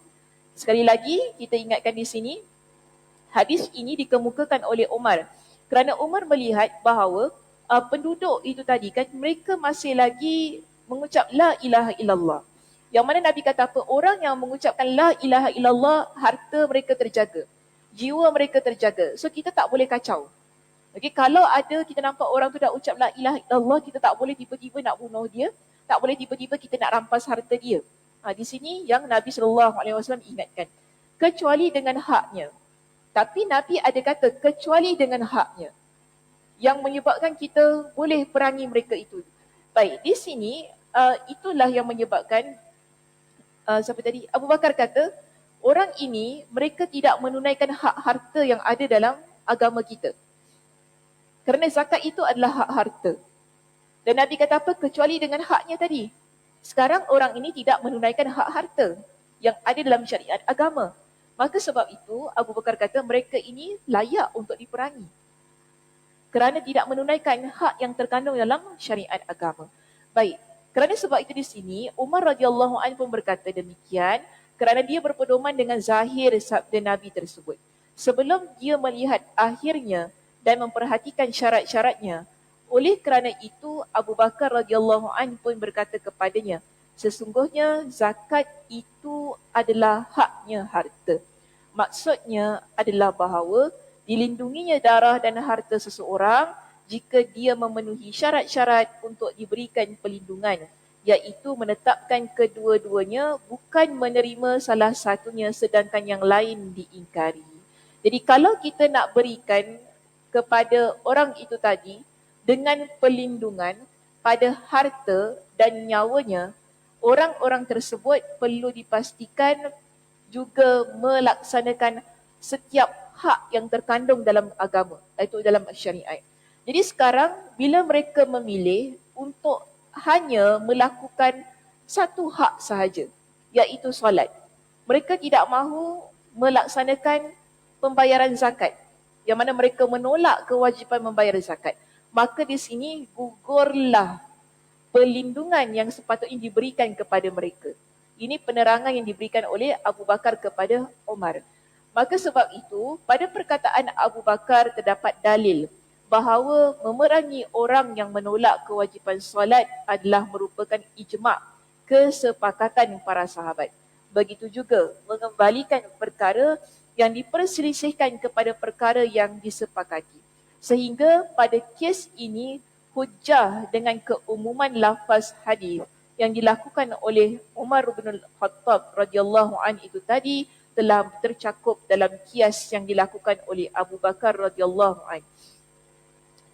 Sekali lagi, kita ingatkan di sini, hadis ini dikemukakan oleh Umar. Kerana Umar melihat bahawa penduduk itu tadi kan mereka masih lagi mengucap la ilaha illallah. Yang mana Nabi kata apa? Orang yang mengucapkan la ilaha illallah, harta mereka terjaga, jiwa mereka terjaga. So kita tak boleh kacau. Okay, kalau ada kita nampak orang tu dah ucap la ilaha illallah, kita tak boleh tiba-tiba nak bunuh dia, tak boleh tiba-tiba kita nak rampas harta dia. Di sini yang Nabi SAW ingatkan, kecuali dengan haknya. Tapi Nabi ada kata kecuali dengan haknya, yang menyebabkan kita boleh perangi mereka itu. Baik, di sini itulah yang menyebabkan siapa tadi? Abu Bakar kata, orang ini mereka tidak menunaikan hak harta yang ada dalam agama kita. Kerana zakat itu adalah hak harta. Dan Nabi kata apa? Kecuali dengan haknya tadi. Sekarang orang ini tidak menunaikan hak harta yang ada dalam syariat agama. Maka sebab itu Abu Bakar kata mereka ini layak untuk diperangi. Kerana tidak menunaikan hak yang terkandung dalam syariat agama. Baik, kerana sebab itu di sini Umar radhiyallahu anhu pun berkata demikian kerana dia berpedoman dengan zahir sabda Nabi tersebut. Sebelum dia melihat akhirnya dan memperhatikan syarat-syaratnya, oleh kerana itu Abu Bakar radhiyallahu anhu pun berkata kepadanya, sesungguhnya zakat itu adalah haknya harta. Maksudnya adalah bahawa dilindunginya darah dan harta seseorang jika dia memenuhi syarat-syarat untuk diberikan perlindungan, iaitu menetapkan kedua-duanya, bukan menerima salah satunya sedangkan yang lain diingkari. Jadi kalau kita nak berikan kepada orang itu tadi dengan perlindungan pada harta dan nyawanya, orang-orang tersebut perlu dipastikan juga melaksanakan setiap hak yang terkandung dalam agama, iaitu dalam syariat. Jadi sekarang bila mereka memilih untuk hanya melakukan satu hak sahaja, iaitu solat, mereka tidak mahu melaksanakan pembayaran zakat, yang mana mereka menolak kewajipan membayar zakat, maka di sini gugurlah perlindungan yang sepatutnya diberikan kepada mereka. Ini penerangan yang diberikan oleh Abu Bakar kepada Umar. Maka sebab itu, pada perkataan Abu Bakar terdapat dalil bahawa memerangi orang yang menolak kewajipan solat adalah merupakan ijma', kesepakatan para sahabat. Begitu juga mengembalikan perkara yang diperselisihkan kepada perkara yang disepakati. Sehingga pada kes ini, hujjah dengan keumuman lafaz hadis yang dilakukan oleh Umar bin Khattab radhiyallahu an itu tadi telah tercakup dalam kias yang dilakukan oleh Abu Bakar radhiyallahu an.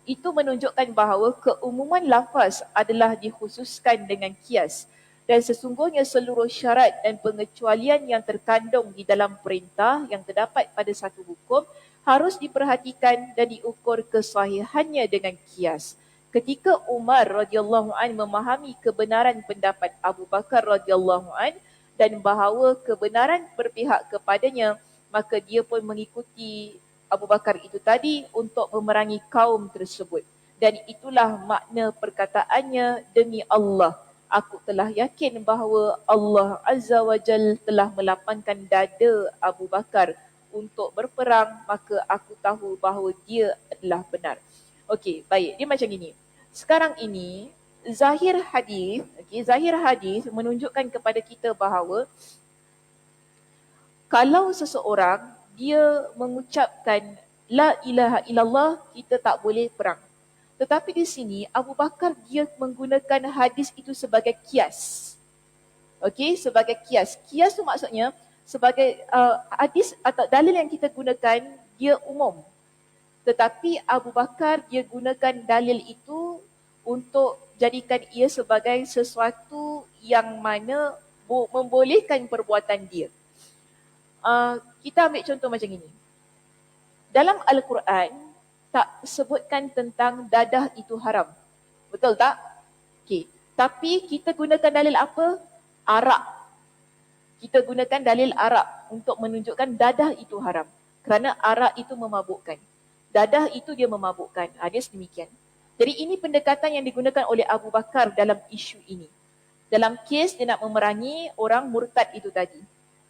Itu menunjukkan bahawa keumuman lafaz adalah dikhususkan dengan kias, dan sesungguhnya seluruh syarat dan pengecualian yang terkandung di dalam perintah yang terdapat pada satu hukum harus diperhatikan dan diukur kesahihannya dengan kias. Ketika Umar radhiyallahu an memahami kebenaran pendapat Abu Bakar radhiyallahu an dan bahawa kebenaran berpihak kepadanya, maka dia pun mengikuti Abu Bakar itu tadi untuk memerangi kaum tersebut. Dan itulah makna perkataannya, demi Allah, aku telah yakin bahawa Allah Azza wa Jal telah melapangkan dada Abu Bakar untuk berperang, maka aku tahu bahawa dia adalah benar. Okey, baik. Dia macam ini. Sekarang ini, zahir hadis menunjukkan kepada kita bahawa kalau seseorang dia mengucapkan La ilaha illallah, kita tak boleh perang. Tetapi di sini Abu Bakar dia menggunakan hadis itu sebagai kias. Okey, sebagai kias. Kias tu maksudnya sebagai hadis atau dalil yang kita gunakan dia umum. Tetapi Abu Bakar dia gunakan dalil itu untuk jadikan ia sebagai sesuatu yang mana membolehkan perbuatan dia. Kita ambil contoh macam ini. Dalam Al-Quran tak sebutkan tentang dadah itu haram. Betul tak? Okey. Tapi kita gunakan dalil apa? Arak. Kita gunakan dalil arak untuk menunjukkan dadah itu haram. Kerana arak itu memabukkan. Dadah itu dia memabukkan. Dia sedemikian. Jadi ini pendekatan yang digunakan oleh Abu Bakar dalam isu ini. Dalam kes dia nak memerangi orang murtad itu tadi.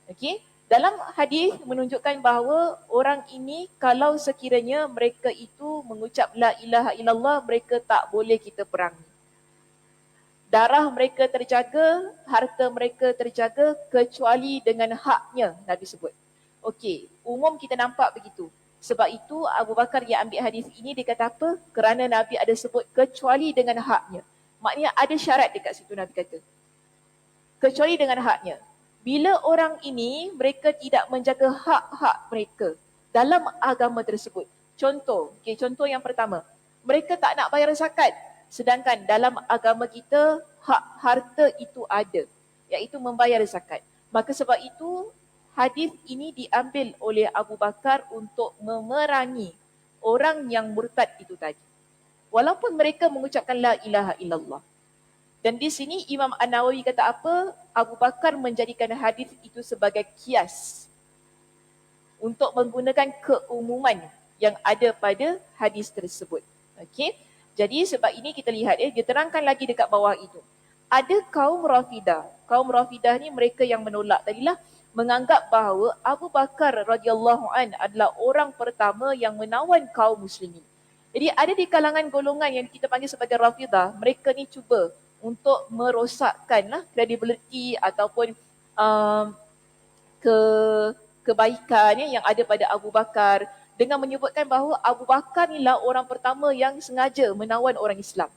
Okey? Dalam hadis menunjukkan bahawa orang ini kalau sekiranya mereka itu mengucap la ilaha illallah, mereka tak boleh kita perangi. Darah mereka terjaga, harta mereka terjaga kecuali dengan haknya, Nabi sebut. Okey, umum kita nampak begitu. Sebab itu Abu Bakar yang ambil hadis ini dia kata apa? Kerana Nabi ada sebut kecuali dengan haknya. Maknanya ada syarat dekat situ Nabi kata. Kecuali dengan haknya. Bila orang ini mereka tidak menjaga hak-hak mereka dalam agama tersebut. Contoh yang pertama. Mereka tak nak bayar zakat. Sedangkan dalam agama kita, hak harta itu ada. Iaitu membayar zakat. Maka sebab itu, hadis ini diambil oleh Abu Bakar untuk memerangi orang yang murtad itu tadi. Walaupun mereka mengucapkan la ilaha illallah. Dan di sini Imam An-Nawawi kata apa? Abu Bakar menjadikan hadis itu sebagai kias untuk menggunakan keumuman yang ada pada hadis tersebut. Okey. Jadi sebab ini kita lihat dia terangkan lagi dekat bawah itu. Ada kaum Rafidah. Kaum Rafidah ni mereka yang menolak tadilah menganggap bahawa Abu Bakar radhiyallahu an adalah orang pertama yang menawan kaum muslimin. Jadi ada di kalangan golongan yang kita panggil sebagai Rafidah, mereka ni cuba untuk merosakkan credibility ataupun kebaikan yang ada pada Abu Bakar dengan menyebutkan bahawa Abu Bakar ni lah orang pertama yang sengaja menawan orang Islam.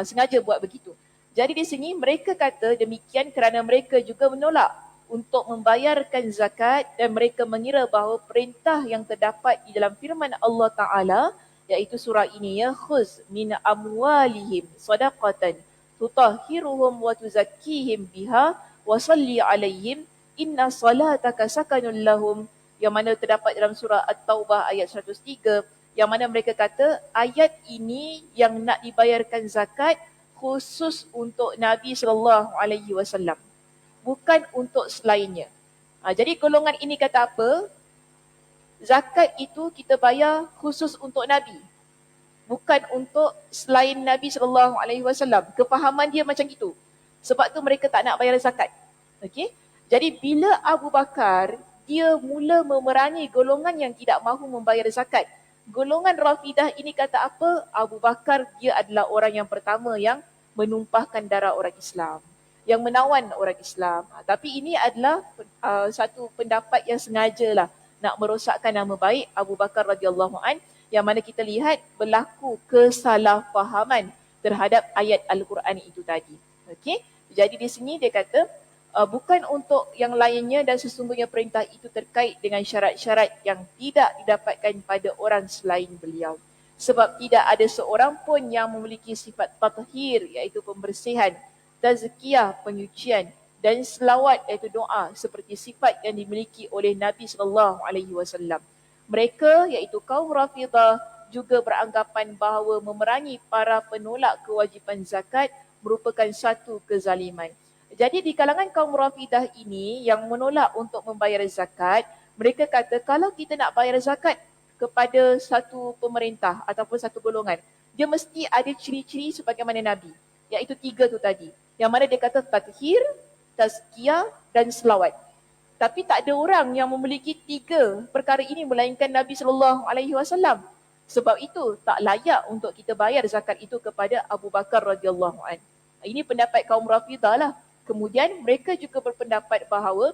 Sengaja buat begitu. Jadi di sini mereka kata demikian kerana mereka juga menolak untuk membayarkan zakat dan mereka mengira bahawa perintah yang terdapat di dalam firman Allah Ta'ala iaitu surah ini ya, khuz min amwalihim sadaqatan tutahhiruhum wa tuzakkihim biha wa salli alaihim inna salataka sakanun lahum, yang mana terdapat dalam surah At-Taubah ayat 103, yang mana mereka kata ayat ini yang nak dibayarkan zakat khusus untuk Nabi SAW, bukan untuk selainnya. Jadi golongan ini kata apa? Zakat itu kita bayar khusus untuk Nabi, bukan untuk selain Nabi SAW. Kefahaman dia macam itu. Sebab tu mereka tak nak bayar zakat. Okey? Jadi bila Abu Bakar dia mula memerangi golongan yang tidak mahu membayar zakat, golongan Rafidah ini kata apa? Abu Bakar dia adalah orang yang pertama yang menumpahkan darah orang Islam, yang menawan orang Islam. Tapi ini adalah satu pendapat yang sengajalah nak merosakkan nama baik Abu Bakar radhiyallahu an, yang mana kita lihat berlaku kesalahfahaman terhadap ayat Al-Quran itu tadi. Okey? Jadi di sini dia kata bukan untuk yang lainnya dan sesungguhnya perintah itu terkait dengan syarat-syarat yang tidak didapatkan pada orang selain beliau. Sebab tidak ada seorang pun yang memiliki sifat tathhir iaitu pembersihan, tazkiyah penyucian dan selawat iaitu doa seperti sifat yang dimiliki oleh Nabi SAW. Mereka iaitu kaum Rafidah juga beranggapan bahawa memerangi para penolak kewajipan zakat merupakan satu kezaliman. Jadi di kalangan kaum Rafidah ini yang menolak untuk membayar zakat, mereka kata kalau kita nak bayar zakat kepada satu pemerintah ataupun satu golongan, dia mesti ada ciri-ciri sebagaimana Nabi, iaitu 3 tu tadi. Yang mana dia kata tathhir, tazkiyah dan selawat. Tapi tak ada orang yang memiliki 3 perkara ini melainkan Nabi SAW. Sebab itu tak layak untuk kita bayar zakat itu kepada Abu Bakar radhiyallahu an. Ini pendapat kaum Rafidah lah. Kemudian mereka juga berpendapat bahawa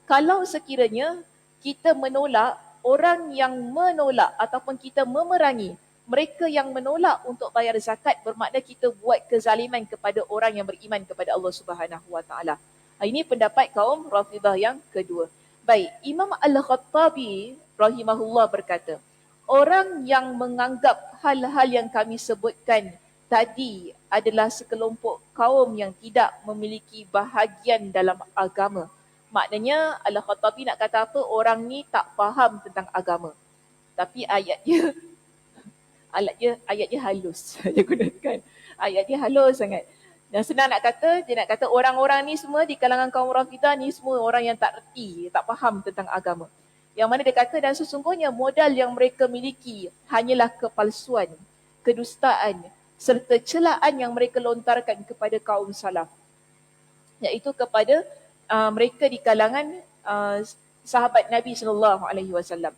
kalau sekiranya kita menolak orang yang menolak ataupun kita memerangi mereka yang menolak untuk bayar zakat, bermakna kita buat kezaliman kepada orang yang beriman kepada Allah Subhanahu Wa Taala. Ini pendapat kaum Rafidhah yang kedua. Baik, Imam Al-Khattabi rahimahullah berkata, orang yang menganggap hal-hal yang kami sebutkan tadi adalah sekelompok kaum yang tidak memiliki bahagian dalam agama. Maknanya Al-Khattabi nak kata apa? Orang ni tak faham tentang agama. Tapi ayat dia halus. Dia gunakan. Ayat dia halus sangat. Dan senang nak kata, dia nak kata orang-orang ni semua di kalangan kaum Rafidah ni semua orang yang tak reti, tak faham tentang agama. Yang mana dia kata, dan sesungguhnya modal yang mereka miliki hanyalah kepalsuan, kedustaan, serta celaan yang mereka lontarkan kepada kaum salaf. Iaitu kepada mereka di kalangan sahabat Nabi SAW.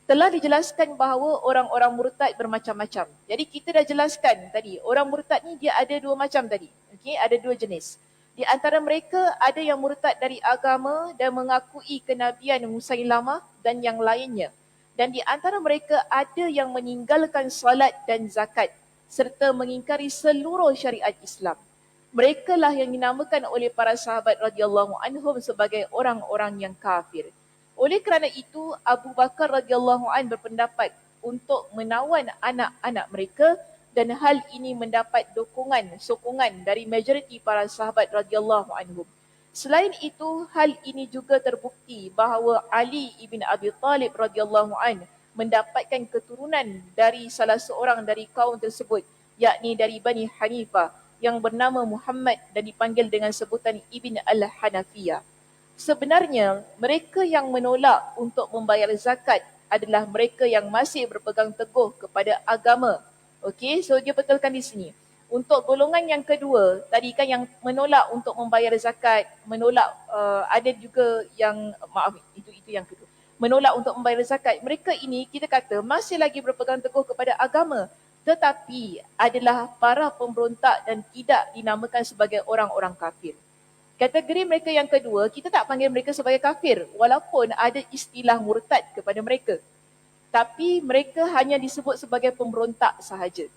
Telah dijelaskan bahawa orang-orang murtad bermacam-macam. Jadi kita dah jelaskan tadi, orang murtad ni dia ada dua macam tadi. Okey, ada dua jenis. Di antara mereka ada yang murtad dari agama dan mengakui kenabian Musailamah dan yang lainnya. Dan di antara mereka ada yang meninggalkan salat dan zakat serta mengingkari seluruh syariat Islam. Mereka lah yang dinamakan oleh para sahabat radhiyallahu anhum sebagai orang-orang yang kafir. Oleh kerana itu, Abu Bakar radhiyallahu an berpendapat untuk menawan anak-anak mereka dan hal ini mendapat sokongan dari majoriti para sahabat radhiyallahu anhum. Selain itu, hal ini juga terbukti bahawa Ali ibn Abi Talib radhiyallahu an mendapatkan keturunan dari salah seorang dari kaum tersebut, yakni dari Bani Hanifah yang bernama Muhammad dan dipanggil dengan sebutan Ibn al-Hanafiyah. Sebenarnya, mereka yang menolak untuk membayar zakat adalah mereka yang masih berpegang teguh kepada agama. Okey, so dia betulkan di sini. Untuk golongan yang kedua, tadi kan yang menolak untuk membayar zakat, menolak ada juga yang, itu yang kedua. Menolak untuk membayar zakat. Mereka ini kita kata masih lagi berpegang teguh kepada agama. Tetapi adalah para pemberontak dan tidak dinamakan sebagai orang-orang kafir. Kategori mereka yang kedua, kita tak panggil mereka sebagai kafir walaupun ada istilah murtad kepada mereka. Tapi mereka hanya disebut sebagai pemberontak sahaja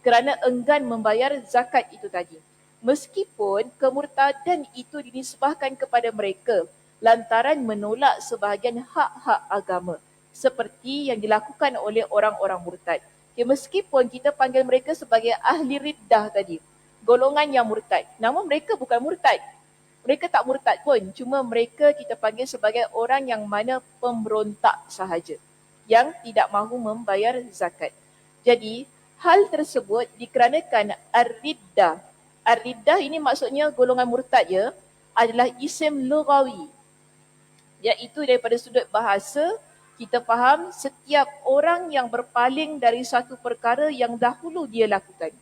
kerana enggan membayar zakat itu tadi. Meskipun kemurtadan itu dinisbahkan kepada mereka lantaran menolak sebahagian hak-hak agama seperti yang dilakukan oleh orang-orang murtad. Okay, meskipun kita panggil mereka sebagai ahli riddah tadi, golongan yang murtad, namun mereka bukan murtad. Mereka tak murtad pun, cuma mereka kita panggil sebagai orang yang mana pemberontak sahaja, yang tidak mahu membayar zakat. Jadi, hal tersebut dikarenakan ar-riddah. Ar-riddah ini maksudnya golongan murtad ya, adalah isim lughawi. Iaitu daripada sudut bahasa, kita faham setiap orang yang berpaling dari satu perkara yang dahulu dia lakukan.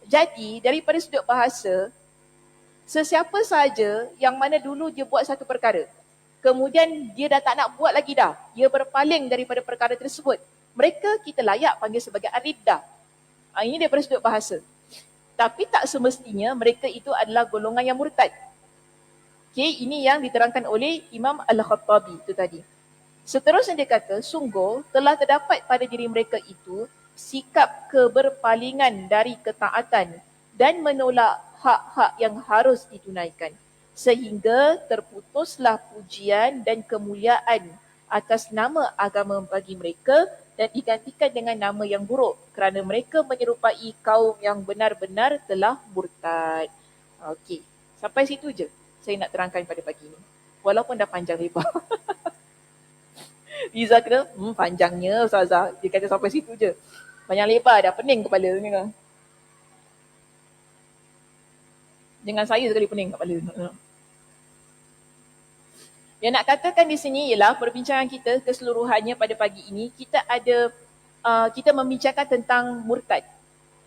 Jadi, daripada sudut bahasa, sesiapa sahaja yang mana dulu dia buat satu perkara, kemudian dia dah tak nak buat lagi dah, dia berpaling daripada perkara tersebut, mereka kita layak panggil sebagai ar-riddah. Ini daripada sudut bahasa. Tapi tak semestinya mereka itu adalah golongan yang murtad. Okay, ini yang diterangkan oleh Imam Al-Khattabi itu tadi. Seterusnya dia kata, sungguh telah terdapat pada diri mereka itu sikap keberpalingan dari ketaatan dan menolak hak-hak yang harus ditunaikan. Sehingga terputuslah pujian dan kemuliaan atas nama agama bagi mereka dan digantikan dengan nama yang buruk kerana mereka menyerupai kaum yang benar-benar telah murtad. Okey, sampai situ je saya nak terangkan pada pagi ini. Walaupun dah panjang lebar. Liza kena, panjangnya Ustazah. Dia kata sampai situ je. Panjang lebar dah, pening kepala ni kan. Dengan saya sekali pening kepala. Yang nak katakan di sini ialah perbincangan kita keseluruhannya pada pagi ini, kita membincangkan tentang murtad.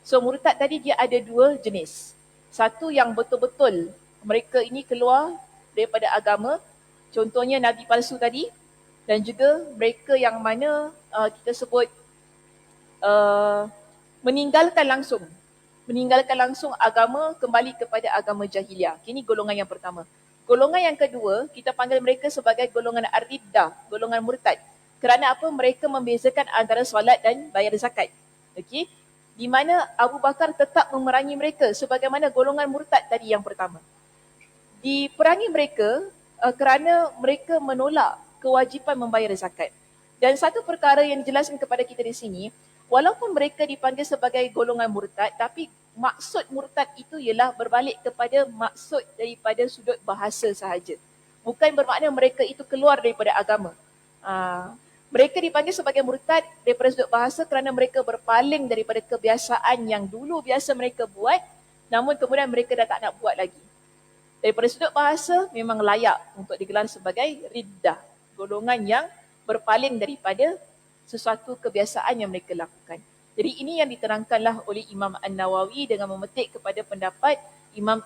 So murtad tadi dia ada dua jenis. Satu yang betul-betul mereka ini keluar daripada agama, contohnya nabi palsu tadi, dan juga mereka yang mana kita sebut meninggalkan langsung agama, kembali kepada agama jahiliah. Ini golongan yang pertama. Golongan yang kedua, kita panggil mereka sebagai golongan ar-riddah, golongan murtad. Kerana apa? Mereka membezakan antara solat dan bayar zakat. Okey? Di mana Abu Bakar tetap memerangi mereka sebagaimana golongan murtad tadi yang pertama. Diperangi mereka kerana mereka menolak kewajipan membayar zakat. Dan satu perkara yang dijelaskan kepada kita di sini, walaupun mereka dipanggil sebagai golongan murtad, tapi maksud murtad itu ialah berbalik kepada maksud daripada sudut bahasa sahaja. Bukan bermakna mereka itu keluar daripada agama. Mereka dipanggil sebagai murtad daripada sudut bahasa kerana mereka berpaling daripada kebiasaan yang dulu biasa mereka buat, namun kemudian mereka dah tak nak buat lagi. Daripada sudut bahasa, memang layak untuk digelar sebagai riddah. Golongan yang berpaling daripada sesuatu kebiasaan yang mereka lakukan. Jadi ini yang diterangkanlah oleh Imam An-Nawawi dengan memetik kepada pendapat Imam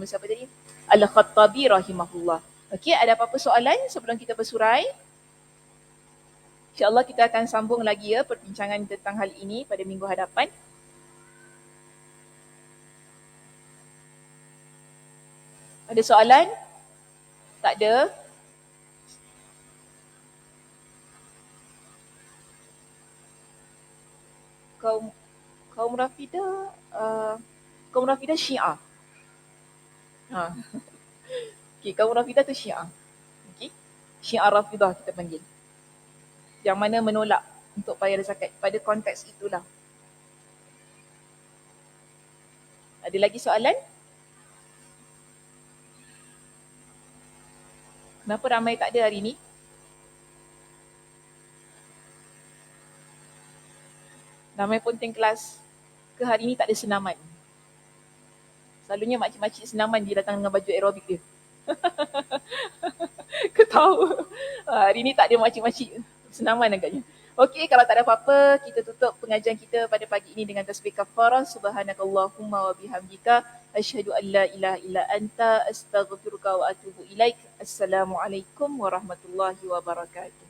siapa tadi? Al-Khattabi rahimahullah. Okey, ada apa-apa soalan sebelum kita bersurai? InsyaAllah kita akan sambung lagi ya perbincangan tentang hal ini pada minggu hadapan. Ada soalan? Tak ada? Kaum Rafidah, kaum Rafidah Syiah. Okay, kaum Rafidah tu Syiah. Okay? Syiah Rafidah kita panggil. Yang mana menolak untuk bayar zakat. Pada konteks itulah. Ada lagi soalan? Kenapa ramai tak ada hari ni? Ramai ponting kelas. Ke hari ni tak ada senaman? Selalunya makcik-makcik senaman dia datang dengan baju aerobik dia. Ketawa. Hari ni tak ada makcik-makcik senaman agaknya. Okey, kalau tak ada apa-apa, kita tutup pengajian kita pada pagi ini dengan tasbih kafarah. Subhanakallahumma wa bihamdika asyhadu an la ilaha illa anta astaghfiruka wa atubu ilaik. Assalamualaikum warahmatullahi wabarakatuh.